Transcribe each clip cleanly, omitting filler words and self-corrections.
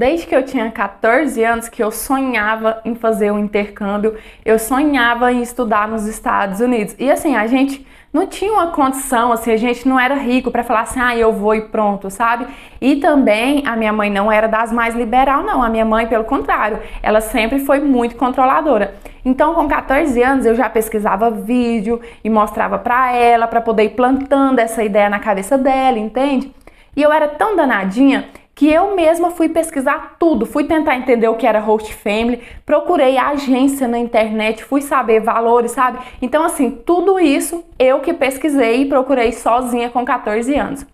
Desde que eu tinha 14 anos que eu sonhava em fazer um intercâmbio, eu sonhava em estudar nos Estados Unidos. E assim, a gente não tinha uma condição, assim, a gente não era rico para falar assim, eu vou e pronto, sabe? E também a minha mãe não era das mais liberal, não. A minha mãe, pelo contrário, ela sempre foi muito controladora. Então, com 14 anos, eu já pesquisava vídeo e mostrava para ela, para poder ir plantando essa ideia na cabeça dela, entende? E eu era tão danadinha que eu mesma fui pesquisar tudo, fui tentar entender o que era host family, procurei agência na internet, fui saber valores, sabe? Então, assim, tudo isso eu que pesquisei e procurei sozinha com 14 anos.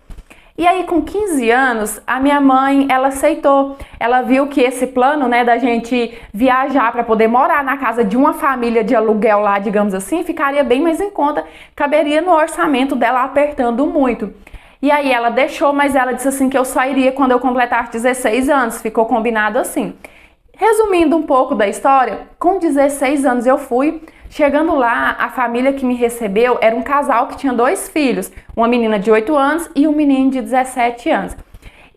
E aí, com 15 anos, a minha mãe, ela aceitou. Ela viu que esse plano, né, da gente viajar para poder morar na casa de uma família de aluguel lá, digamos assim, ficaria bem mais em conta, caberia no orçamento dela apertando muito. E aí ela deixou, mas ela disse assim que eu só iria quando eu completar 16 anos, ficou combinado assim. Resumindo um pouco da história, com 16 anos eu fui. Chegando lá, a família que me recebeu era um casal que tinha 2 filhos, uma menina de 8 anos e um menino de 17 anos.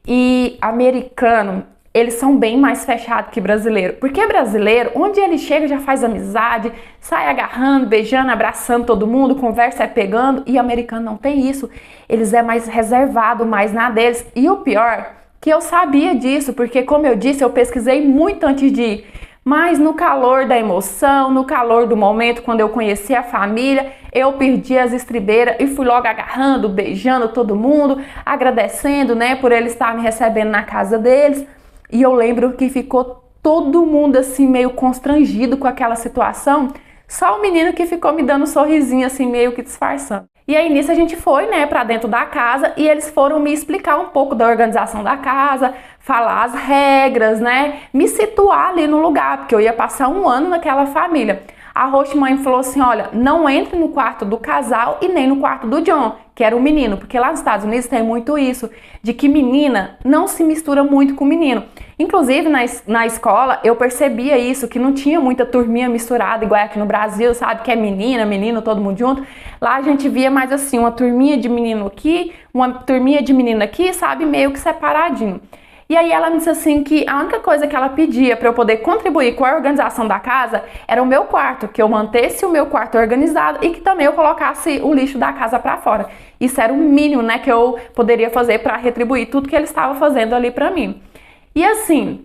E americano, eles são bem mais fechados que brasileiro, porque brasileiro, onde ele chega já faz amizade, sai agarrando, beijando, abraçando todo mundo, conversa é pegando, e americano não tem isso, eles é mais reservado, mais na deles. E o pior, que eu sabia disso, porque como eu disse, eu pesquisei muito antes de ir, mas no calor da emoção, no calor do momento, quando eu conheci a família, eu perdi as estribeiras e fui logo agarrando, beijando todo mundo, agradecendo, né, por eles estar me recebendo na casa deles. E eu lembro que ficou todo mundo assim meio constrangido com aquela situação, só o menino que ficou me dando um sorrisinho assim meio que disfarçando. E aí nisso a gente foi, né, pra dentro da casa e eles foram me explicar um pouco da organização da casa, falar as regras, né, me situar ali no lugar, porque eu ia passar um ano naquela família. A host mãe falou assim, olha, não entre no quarto do casal e nem no quarto do John, que era o menino, porque lá nos Estados Unidos tem muito isso, de que menina não se mistura muito com menino. Inclusive na escola eu percebia isso, que não tinha muita turminha misturada, igual aqui no Brasil, sabe, que é menina, menino, todo mundo junto. Lá a gente via mais assim, uma turminha de menino aqui, uma turminha de menina aqui, sabe, meio que separadinho. E aí ela me disse assim que a única coisa que ela pedia para eu poder contribuir com a organização da casa era o meu quarto, que eu mantesse o meu quarto organizado e que também eu colocasse o lixo da casa para fora. Isso era o mínimo, né, que eu poderia fazer para retribuir tudo que ele estava fazendo ali para mim. E assim,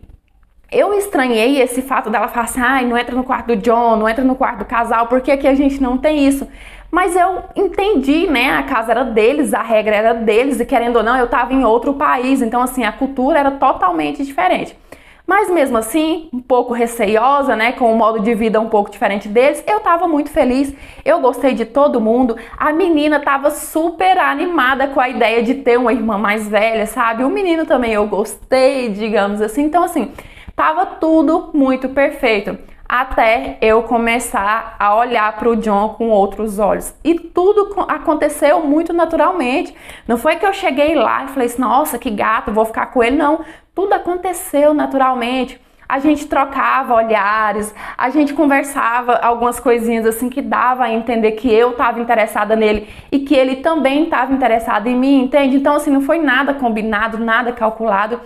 eu estranhei esse fato dela falar assim, não entra no quarto do John, não entra no quarto do casal, porque aqui a gente não tem isso. Mas eu entendi, né, a casa era deles, a regra era deles, e querendo ou não, eu estava em outro país, então assim, a cultura era totalmente diferente. Mas mesmo assim, um pouco receiosa, né, com o modo de vida um pouco diferente deles, eu estava muito feliz, eu gostei de todo mundo, a menina estava super animada com a ideia de ter uma irmã mais velha, sabe? O menino também eu gostei, digamos assim, então assim, tava tudo muito perfeito. Até eu começar a olhar para o John com outros olhos. E tudo aconteceu muito naturalmente. Não foi que eu cheguei lá e falei assim, nossa, que gato, vou ficar com ele. Não, tudo aconteceu naturalmente. A gente trocava olhares, a gente conversava algumas coisinhas assim que dava a entender que eu estava interessada nele e que ele também estava interessado em mim, entende? Então assim, não foi nada combinado, nada calculado.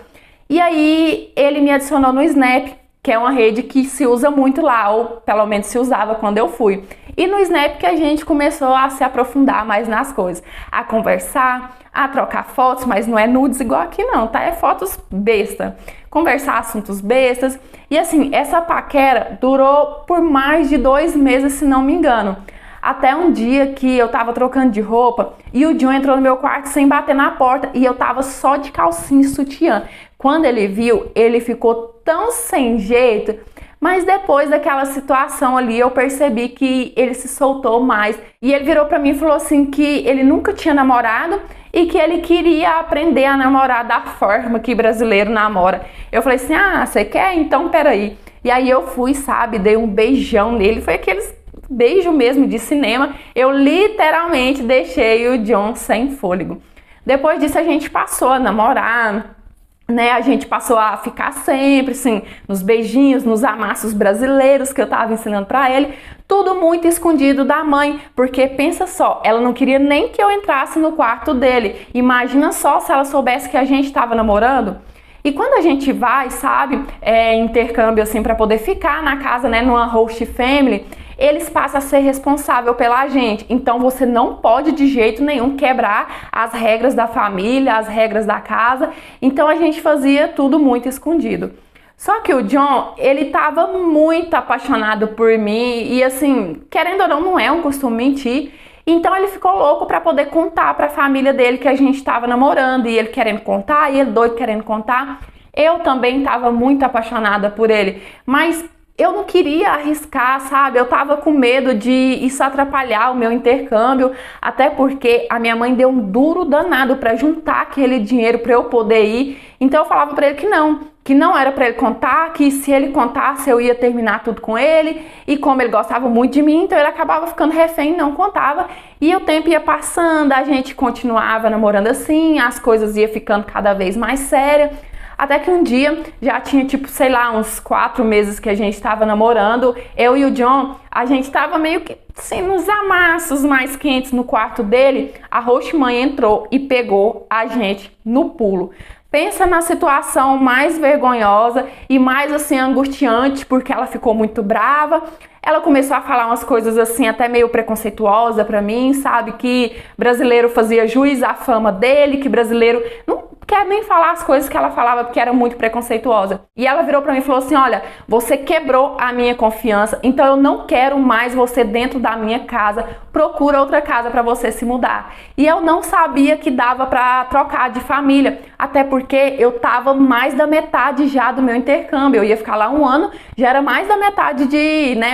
E aí ele me adicionou no Snap, que é uma rede que se usa muito lá, ou pelo menos se usava quando eu fui. E no Snap que a gente começou a se aprofundar mais nas coisas, a conversar, a trocar fotos, mas não é nudes igual aqui não, tá? É fotos besta, conversar assuntos bestas. E assim, essa paquera durou por mais de 2 meses, se não me engano. Até um dia que eu tava trocando de roupa e o John entrou no meu quarto sem bater na porta e eu tava só de calcinha e sutiã. Quando ele viu, ele ficou tão sem jeito, mas depois daquela situação ali eu percebi que ele se soltou mais. E ele virou pra mim e falou assim que ele nunca tinha namorado e que ele queria aprender a namorar da forma que brasileiro namora. Eu falei assim, você quer? Então peraí. E aí eu fui, sabe, dei um beijão nele, foi aqueles beijo mesmo de cinema. Eu literalmente deixei o John sem fôlego. Depois disso a gente passou a namorar, né? A gente passou a ficar sempre, assim, nos beijinhos, nos amassos brasileiros que eu tava ensinando pra ele. Tudo muito escondido da mãe, porque pensa só, ela não queria nem que eu entrasse no quarto dele. Imagina só se ela soubesse que a gente tava namorando. E quando a gente vai, sabe, intercâmbio assim para poder ficar na casa, né, numa host family, eles passam a ser responsável pela gente. Então você não pode de jeito nenhum quebrar as regras da família, as regras da casa. Então a gente fazia tudo muito escondido. Só que o John, ele tava muito apaixonado por mim e assim, querendo ou não, não é um costume mentir. Então ele ficou louco para poder contar para a família dele que a gente estava namorando e ele querendo contar e ele doido querendo contar. Eu também estava muito apaixonada por ele, mas eu não queria arriscar, sabe? Eu tava com medo de isso atrapalhar o meu intercâmbio, até porque a minha mãe deu um duro danado para juntar aquele dinheiro para eu poder ir. Então eu falava para ele que não era para ele contar, que se ele contasse eu ia terminar tudo com ele. E como ele gostava muito de mim, então ele acabava ficando refém e não contava. E o tempo ia passando, a gente continuava namorando assim, as coisas iam ficando cada vez mais sérias. Até que um dia, já tinha tipo, sei lá, uns 4 meses que a gente estava namorando, eu e o John, a gente estava meio que assim, nos amassos mais quentes no quarto dele, a host mãe entrou e pegou a gente no pulo. Pensa na situação mais vergonhosa e mais assim angustiante, porque ela ficou muito brava. Ela começou a falar umas coisas assim até meio preconceituosa pra mim, sabe? Que brasileiro fazia juiz à fama dele, que brasileiro não quer nem falar as coisas que ela falava porque era muito preconceituosa. E ela virou pra mim e falou assim: olha, você quebrou a minha confiança, então eu não quero mais você dentro da minha casa, procura outra casa pra você se mudar. E eu não sabia que dava pra trocar de família, até porque eu tava mais da metade já do meu intercâmbio, eu ia ficar lá 1 ano, já era mais da metade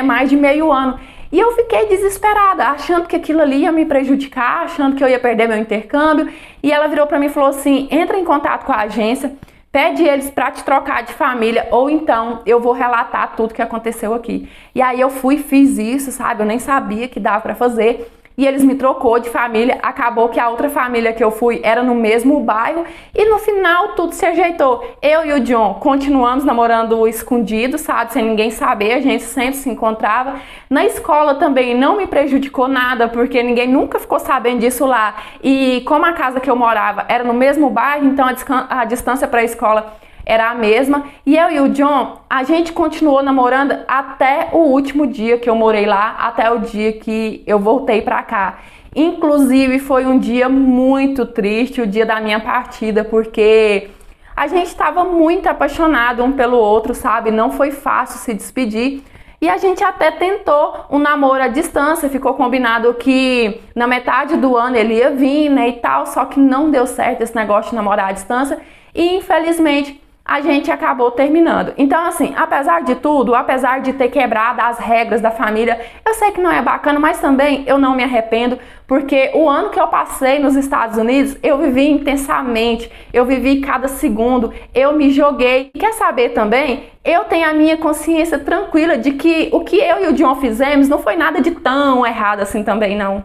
mais de meio ano. E eu fiquei desesperada, achando que aquilo ali ia me prejudicar, achando que eu ia perder meu intercâmbio. E ela virou pra mim e falou assim: entra em contato com a agência, pede eles pra te trocar de família, ou então eu vou relatar tudo que aconteceu aqui. E aí eu fui e fiz isso, sabe? Eu nem sabia que dava pra fazer. E eles me trocou de família, acabou que a outra família que eu fui era no mesmo bairro e no final tudo se ajeitou. Eu e o John continuamos namorando escondido, sabe, sem ninguém saber, a gente sempre se encontrava. Na escola também não me prejudicou nada, porque ninguém nunca ficou sabendo disso lá. E como a casa que eu morava era no mesmo bairro, então a distância para a escola era a mesma. E eu e o John, a gente continuou namorando até o último dia que eu morei lá, até o dia que eu voltei pra cá. Inclusive foi um dia muito triste, o dia da minha partida, porque a gente estava muito apaixonado um pelo outro, sabe? Não foi fácil se despedir. E a gente até tentou um namoro à distância, ficou combinado que na metade do ano ele ia vir, né, e tal, só que não deu certo esse negócio de namorar à distância e infelizmente a gente acabou terminando. Então assim, apesar de tudo, apesar de ter quebrado as regras da família, eu sei que não é bacana, mas também eu não me arrependo, porque o ano que eu passei nos Estados Unidos, eu vivi intensamente, eu vivi cada segundo, eu me joguei. E quer saber também? Eu tenho a minha consciência tranquila de que o que eu e o John fizemos não foi nada de tão errado assim também, não.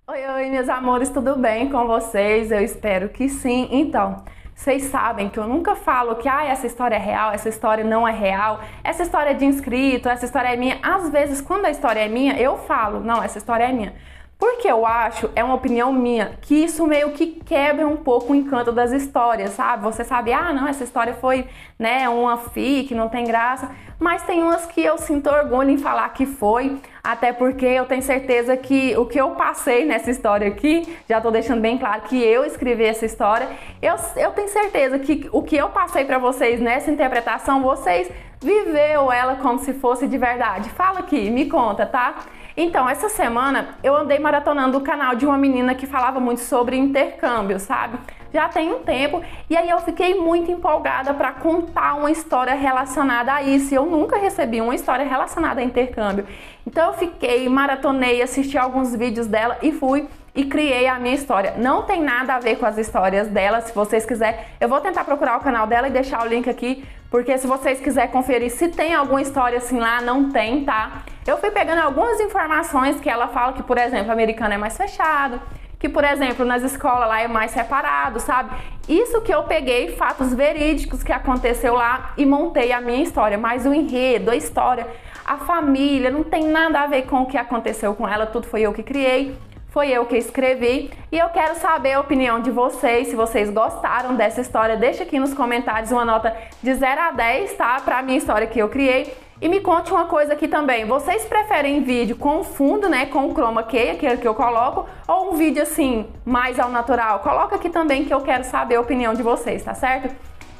Oi, meus amores, tudo bem com vocês? Eu espero que sim. Então, vocês sabem que eu nunca falo que essa história é real, essa história não é real, essa história é de inscrito, essa história é minha. Às vezes, quando a história é minha, eu falo, não, essa história é minha. Porque eu acho, é uma opinião minha, que isso meio que quebra um pouco o encanto das histórias, sabe? Você sabe, não, essa história foi, né, uma fic, não tem graça. Mas tem umas que eu sinto orgulho em falar que foi, até porque eu tenho certeza que o que eu passei nessa história aqui, já tô deixando bem claro que eu escrevi essa história, eu tenho certeza que o que eu passei pra vocês nessa interpretação, vocês viveu ela como se fosse de verdade. Fala aqui, me conta, tá? Então, essa semana eu andei maratonando o canal de uma menina que falava muito sobre intercâmbio, sabe? Já tem um tempo, e aí eu fiquei muito empolgada para contar uma história relacionada a isso. Eu nunca recebi uma história relacionada a intercâmbio. Então eu fiquei, maratonei, assisti alguns vídeos dela e fui e criei a minha história. Não tem nada a ver com as histórias dela, se vocês quiserem. Eu vou tentar procurar o canal dela e deixar o link aqui, porque se vocês quiserem conferir se tem alguma história assim lá, não tem, tá? Eu fui pegando algumas informações que ela fala que, por exemplo, americano é mais fechado, que, por exemplo, nas escolas lá é mais separado, sabe? Isso que eu peguei, fatos verídicos que aconteceu lá e montei a minha história, mas o enredo, a história, a família, não tem nada a ver com o que aconteceu com ela, tudo foi eu que criei. foi eu que escrevi e eu quero saber a opinião de vocês, se vocês gostaram dessa história. Deixa aqui nos comentários uma nota de 0 a 10, tá? Pra minha história que eu criei. E me conte uma coisa aqui também, vocês preferem vídeo com fundo, né, com o chroma key, aquele que eu coloco, ou um vídeo assim, mais ao natural? Coloca aqui também que eu quero saber a opinião de vocês, tá certo?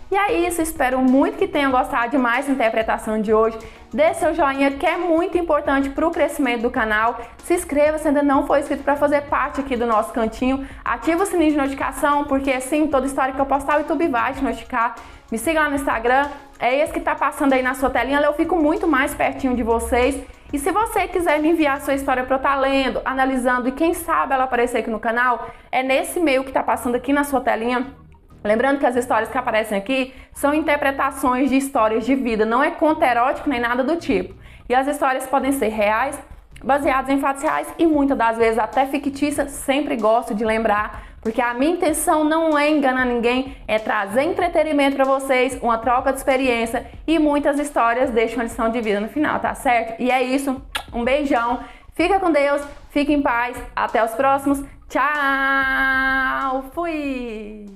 E é isso, espero muito que tenham gostado de mais interpretação de hoje. Dê seu joinha, que é muito importante para o crescimento do canal. Se inscreva se ainda não for inscrito para fazer parte aqui do nosso cantinho. Ativa o sininho de notificação, porque assim, toda história que eu postar, o YouTube vai te notificar. Me siga lá no Instagram, é esse que tá passando aí na sua telinha, eu fico muito mais pertinho de vocês. E se você quiser me enviar sua história para eu estar lendo, analisando e quem sabe ela aparecer aqui no canal, é nesse e-mail que tá passando aqui na sua telinha. Lembrando que as histórias que aparecem aqui são interpretações de histórias de vida, não é conto erótico nem nada do tipo. E as histórias podem ser reais, baseadas em fatos reais e muitas das vezes até fictícias, sempre gosto de lembrar, porque a minha intenção não é enganar ninguém, é trazer entretenimento para vocês, uma troca de experiência e muitas histórias deixam uma lição de vida no final, tá certo? E é isso, um beijão, fica com Deus, fique em paz, até os próximos, tchau, fui!